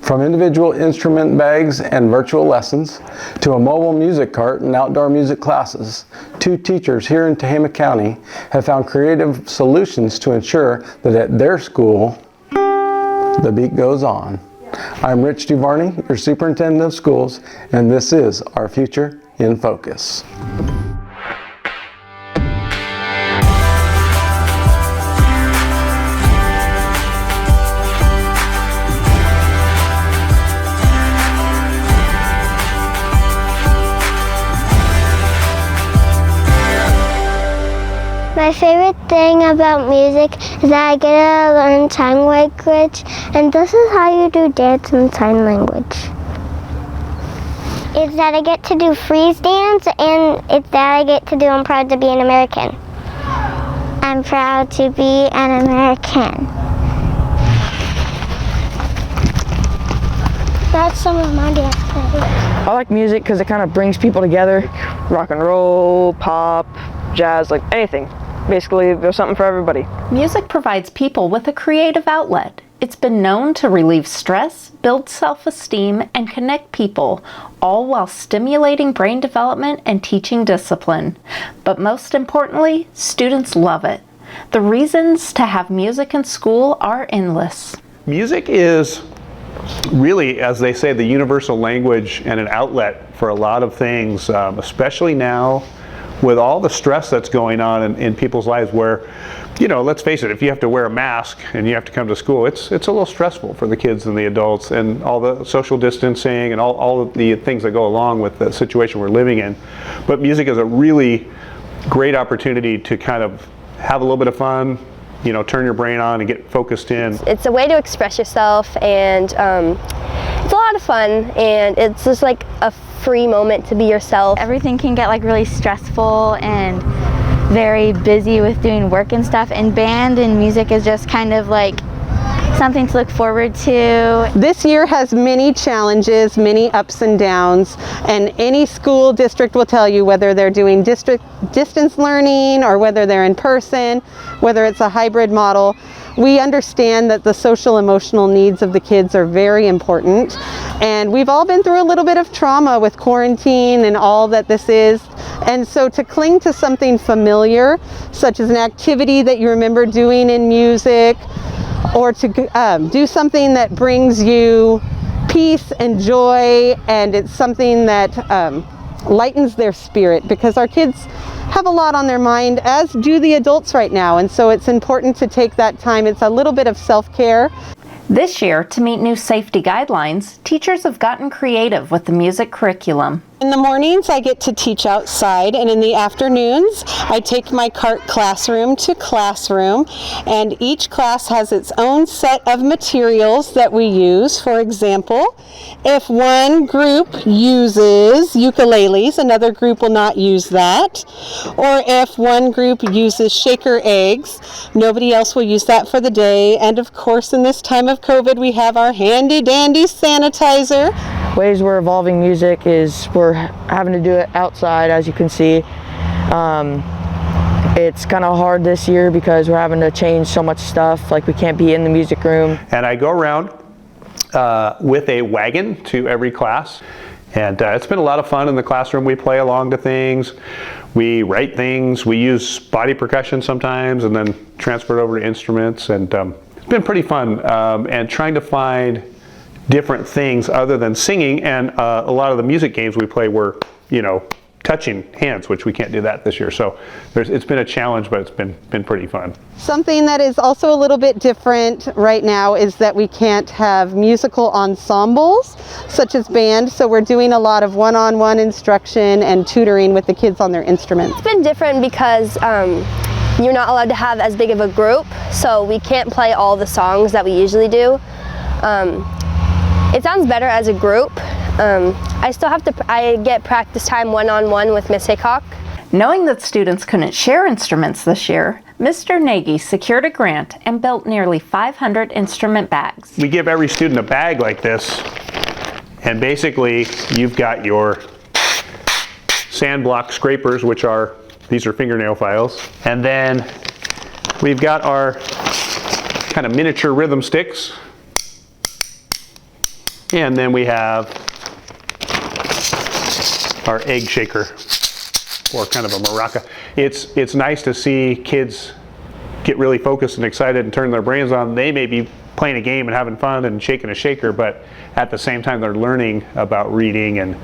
From individual instrument bags and virtual lessons, to a mobile music cart and outdoor music classes, 2 teachers here in Tehama County have found creative solutions to ensure that at their school, the beat goes on. I'm Rich Duvarney, your Superintendent of Schools, and this is Our Future in Focus. My favorite thing about music is that I get to learn sign language, and this is how you do dance in sign language. It's that I get to do freeze dance, and it's that I get to do I'm proud to be an American. I'm proud to be an American. That's some of my dance moves. I like music because it kind of brings people together. Rock and roll, pop, jazz, like anything. Basically, there's something for everybody. Music provides people with a creative outlet. It's been known to relieve stress, build self-esteem, and connect people, all while stimulating brain development and teaching discipline. But most importantly, students love it. The reasons to have music in school are endless. Music is really, as they say, the universal language and an outlet for a lot of things, especially now with all the stress that's going on in people's lives where, you know, let's face it, if you have to wear a mask and you have to come to school, it's a little stressful for the kids and the adults, and all the social distancing and all of the things that go along with the situation we're living in. But music is a really great opportunity to kind of have a little bit of fun, you know, turn your brain on and get focused in. It's a way to express yourself, and it's a lot of fun, and it's just like a free moment to be yourself. Everything can get like really stressful and very busy with doing work and stuff, and band and music is just kind of like something to look forward to. This year has many challenges, many ups and downs, and any school district will tell you whether they're doing distance learning or whether they're in person, whether it's a hybrid model. We understand that the social emotional needs of the kids are very important, and we've all been through a little bit of trauma with quarantine and all that this is. And so to cling to something familiar, such as an activity that you remember doing in music, or to do something that brings you peace and joy, and it's something that lightens their spirit, because our kids have a lot on their mind, as do the adults right now, and so it's important to take that time. It's a little bit of self-care. This year, to meet new safety guidelines, teachers have gotten creative with the music curriculum. In the mornings, I get to teach outside, and in the afternoons, I take my cart classroom to classroom, and each class has its own set of materials that we use. For example, if one group uses ukuleles, another group will not use that. Or if one group uses shaker eggs, nobody else will use that for the day. And of course, in this time of COVID, we have our handy dandy sanitizer. Ways we're evolving music is we're having to do it outside, as you can see. It's kind of hard this year because we're having to change so much stuff, like we can't be in the music room. And I go around with a wagon to every class, and it's been a lot of fun in the classroom. We play along to things, we write things, we use body percussion sometimes, and then transfer it over to instruments, and it's been pretty fun, and trying to find different things other than singing. And a lot of the music games we play were, you know, touching hands, which we can't do that this year. So it's been a challenge, but it's been pretty fun. Something that is also a little bit different right now is that we can't have musical ensembles, such as band. So we're doing a lot of one-on-one instruction and tutoring with the kids on their instruments. It's been different because you're not allowed to have as big of a group, so we can't play all the songs that we usually do. It sounds better as a group. I get practice time one-on-one with Miss Hickok. Knowing that students couldn't share instruments this year, Mr. Nagy secured a grant and built nearly 500 instrument bags. We give every student a bag like this, and basically you've got your sand block scrapers, which are, these are fingernail files, and then we've got our kind of miniature rhythm sticks, And then we have our egg shaker, or kind of a maraca. It's nice to see kids get really focused and excited and turn their brains on. They may be playing a game and having fun and shaking a shaker, but at the same time they're learning about reading and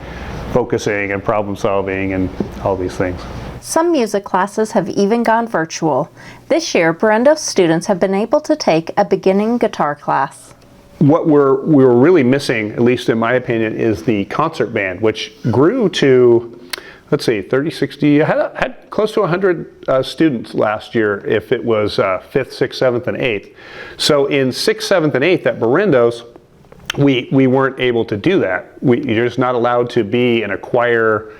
focusing and problem solving and all these things. Some music classes have even gone virtual. This year, Berendos students have been able to take a beginning guitar class. What we were really missing, at least in my opinion, is the concert band, which grew to, let's see, 30, 60, had close to 100 students last year if it was 5th, 6th, 7th, and 8th. So in 6th, 7th, and 8th at Berendos, we weren't able to do that. You're just not allowed to be in a choir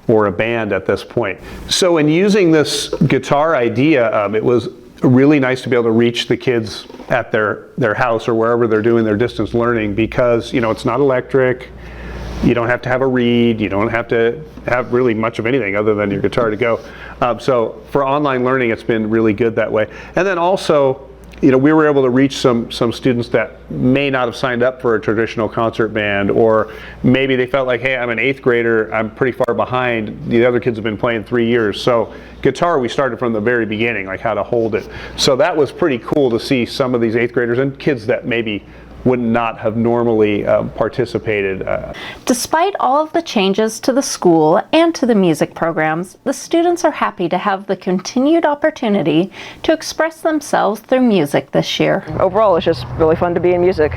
or a band at this point. So in using this guitar idea, it was really nice to be able to reach the kids at their house or wherever they're doing their distance learning, because it's not electric. You don't have to have a reed. You don't have to have really much of anything other than your guitar to go. So for online learning, it's been really good that way. And then also, we were able to reach some students that may not have signed up for a traditional concert band, or maybe they felt like, hey, I'm an 8th grader, I'm pretty far behind. The other kids have been playing 3 years. So guitar, we started from the very beginning, like how to hold it. So that was pretty cool to see some of these 8th graders and kids that maybe would not have normally participated. Despite all of the changes to the school and to the music programs, the students are happy to have the continued opportunity to express themselves through music this year. Overall, it's just really fun to be in music.